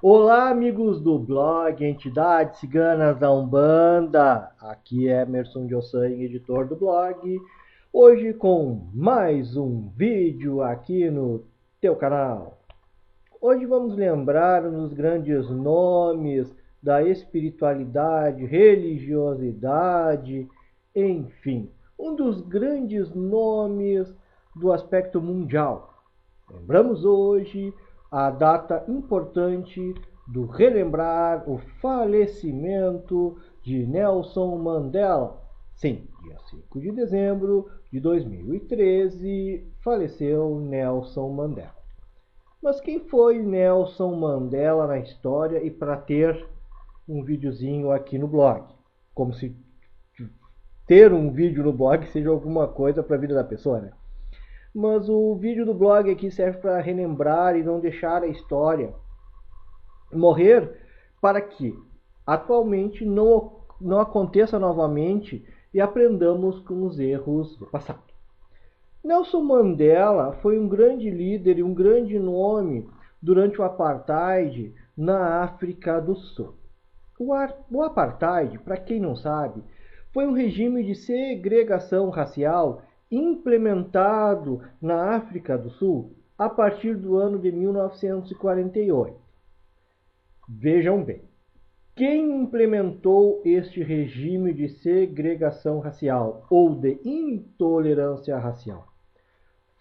Olá, amigos do blog Entidades Ciganas da Umbanda. Aqui é Emerson de Ossanha, editor do blog. Hoje com mais um vídeo aqui no teu canal. Hoje vamos lembrar dos grandes nomes da espiritualidade, religiosidade, enfim, um dos grandes nomes do aspecto mundial. Lembramos hoje a data importante do relembrar o falecimento de Nelson Mandela. Sim, dia 5 de dezembro de 2013 faleceu Nelson Mandela. Mas quem foi Nelson Mandela na história e para ter um videozinho aqui no blog? Como se ter um vídeo no blog seja alguma coisa para a vida da pessoa, né? Mas o vídeo do blog aqui serve para relembrar e não deixar a história morrer, para que atualmente não aconteça novamente e aprendamos com os erros do passado. Nelson Mandela foi um grande líder e um grande nome durante o apartheid na África do Sul. O apartheid, para quem não sabe, foi um regime de segregação racial implementado na África do Sul a partir do ano de 1948. Vejam bem, quem implementou este regime de segregação racial ou de intolerância racial?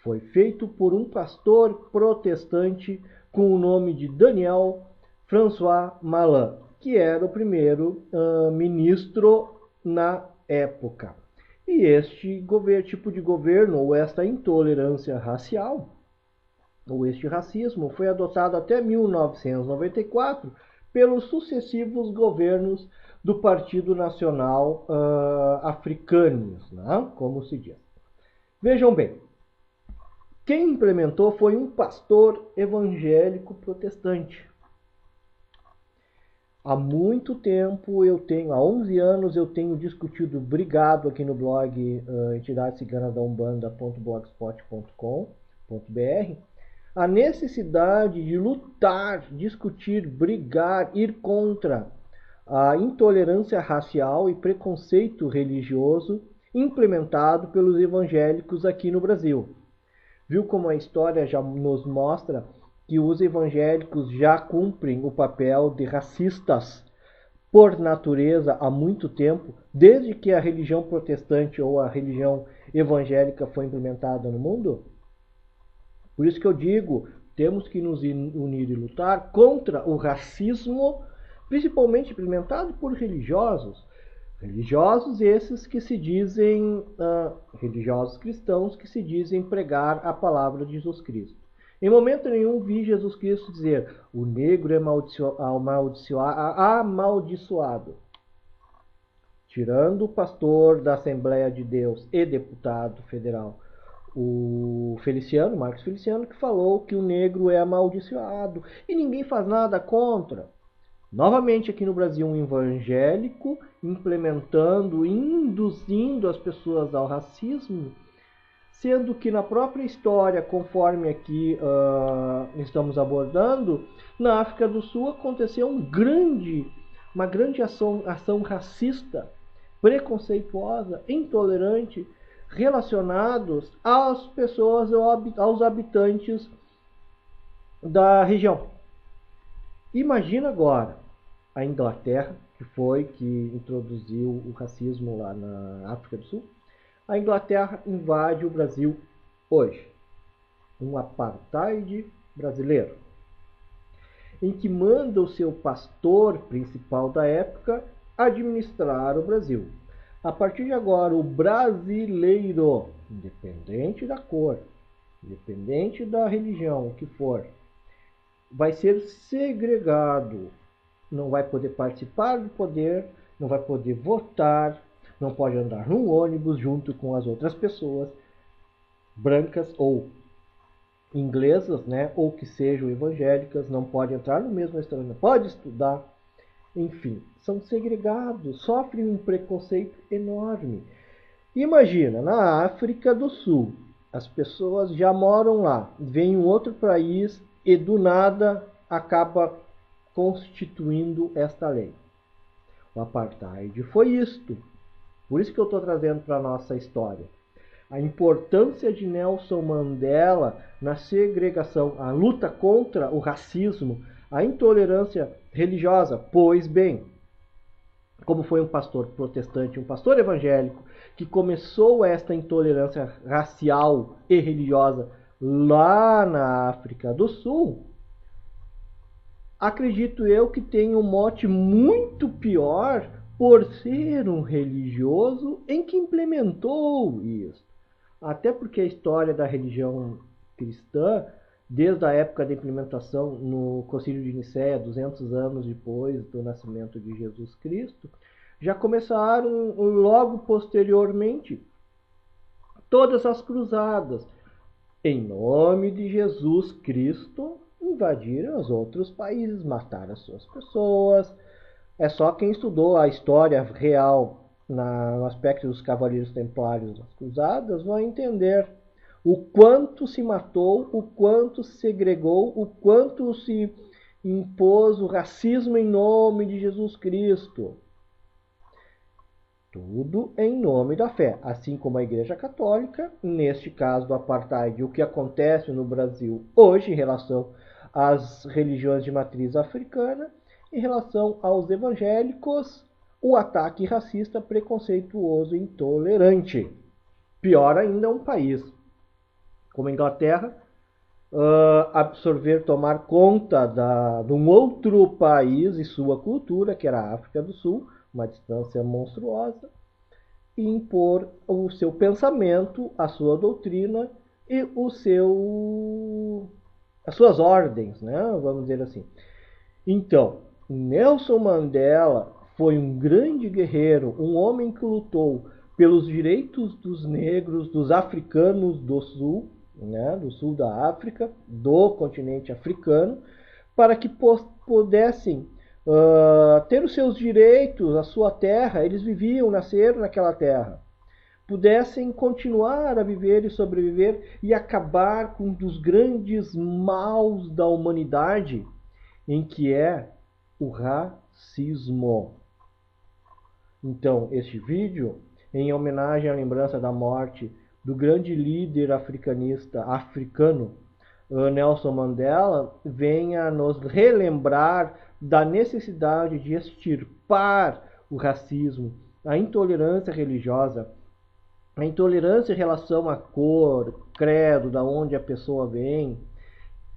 Foi feito por um pastor protestante com o nome de Daniel François Malan, que era o primeiro ministro na época. E este tipo de governo, ou esta intolerância racial, ou este racismo, foi adotado até 1994 pelos sucessivos governos do Partido Nacional Africano, né? Como se diz. Vejam bem, quem implementou foi um pastor evangélico protestante. Há muito tempo há 11 anos eu tenho discutido, brigado aqui no blog entidadeciganadaUmbanda.blogspot.com.br, a necessidade de lutar, discutir, brigar, ir contra a intolerância racial e preconceito religioso implementado pelos evangélicos aqui no Brasil. Viu como a história já nos mostra que os evangélicos já cumprem o papel de racistas por natureza há muito tempo, desde que a religião protestante ou a religião evangélica foi implementada no mundo? Por isso que eu digo, temos que nos unir e lutar contra o racismo, principalmente implementado por religiosos. Religiosos esses que se dizem, religiosos cristãos que se dizem pregar a palavra de Jesus Cristo. Em momento nenhum vi Jesus Cristo dizer: o negro é amaldiçoado. Tirando o pastor da Assembleia de Deus e deputado federal, o Feliciano, Marcos Feliciano, que falou que o negro é amaldiçoado e ninguém faz nada contra. Novamente aqui no Brasil, um evangélico implementando, induzindo as pessoas ao racismo, sendo que na própria história, conforme aqui estamos abordando, na África do Sul aconteceu uma grande ação racista, preconceituosa, intolerante, relacionados às pessoas, aos habitantes da região. Imagina agora a Inglaterra, que introduziu o racismo lá na África do Sul. A Inglaterra invade o Brasil hoje. Um apartheid brasileiro, em que manda o seu pastor principal da época administrar o Brasil. A partir de agora, o brasileiro, independente da cor, independente da religião, o que for, vai ser segregado, não vai poder participar do poder, não vai poder votar, não pode andar num ônibus junto com as outras pessoas brancas ou inglesas, né, ou que sejam evangélicas, não pode entrar no mesmo restaurante, não pode estudar, enfim, são segregados, sofrem um preconceito enorme. Imagina, na África do Sul, as pessoas já moram lá, vem um outro país e do nada acaba constituindo esta lei. O apartheid foi isto. Por isso que eu estou trazendo para a nossa história. A importância de Nelson Mandela na segregação, a luta contra o racismo, a intolerância religiosa. Pois bem, como foi um pastor protestante, um pastor evangélico, que começou esta intolerância racial e religiosa lá na África do Sul, acredito eu que tem um mote muito pior por ser um religioso em que implementou isso. Até porque a história da religião cristã, desde a época da implementação no Concílio de Nicéia, 200 anos depois do nascimento de Jesus Cristo, já começaram logo posteriormente todas as cruzadas, em nome de Jesus Cristo, invadiram os outros países, mataram as suas pessoas. É só quem estudou a história real no aspecto dos Cavaleiros Templários das Cruzadas vai entender o quanto se matou, o quanto se segregou, o quanto se impôs o racismo em nome de Jesus Cristo. Tudo em nome da fé, assim como a Igreja Católica, neste caso do apartheid, o que acontece no Brasil hoje em relação às religiões de matriz africana, em relação aos evangélicos, o ataque racista, preconceituoso e intolerante. Pior ainda, um país como a Inglaterra absorver, tomar conta de um outro país e sua cultura, que era a África do Sul, uma distância monstruosa, e impor o seu pensamento, a sua doutrina e as suas ordens, né? Vamos dizer assim. Então, Nelson Mandela foi um grande guerreiro, um homem que lutou pelos direitos dos negros, dos africanos do sul, né, do sul da África, do continente africano, para que pudessem ter os seus direitos, a sua terra, eles viviam, nasceram naquela terra, pudessem continuar a viver e sobreviver e acabar com um dos grandes maus da humanidade, em que é o racismo. Então, este vídeo, em homenagem à lembrança da morte do grande líder africano Nelson Mandela, vem a nos relembrar da necessidade de extirpar o racismo, a intolerância religiosa, a intolerância em relação à cor, credo, da onde a pessoa vem,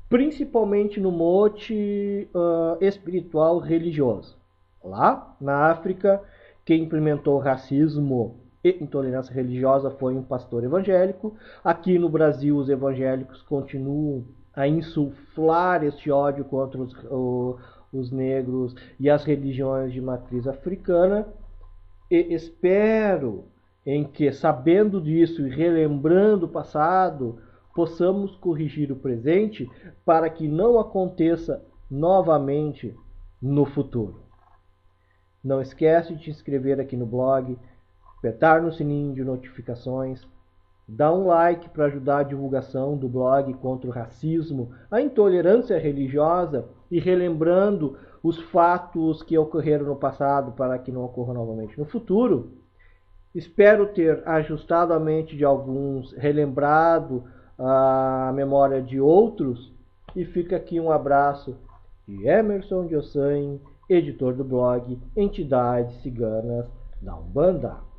principalmente no mote espiritual religioso. Lá na África, quem implementou racismo e intolerância religiosa foi um pastor evangélico. Aqui no Brasil, os evangélicos continuam a insuflar este ódio contra os negros e as religiões de matriz africana. E espero em que, sabendo disso e relembrando o passado, possamos corrigir o presente para que não aconteça novamente no futuro. Não esquece de te inscrever aqui no blog, apertar no sininho de notificações, dar um like para ajudar a divulgação do blog contra o racismo, a intolerância religiosa e relembrando os fatos que ocorreram no passado para que não ocorram novamente no futuro. Espero ter ajustado a mente de alguns, relembrado a memória de outros, e fica aqui um abraço de Emerson Diossain, editor do blog Entidades Ciganas da Umbanda.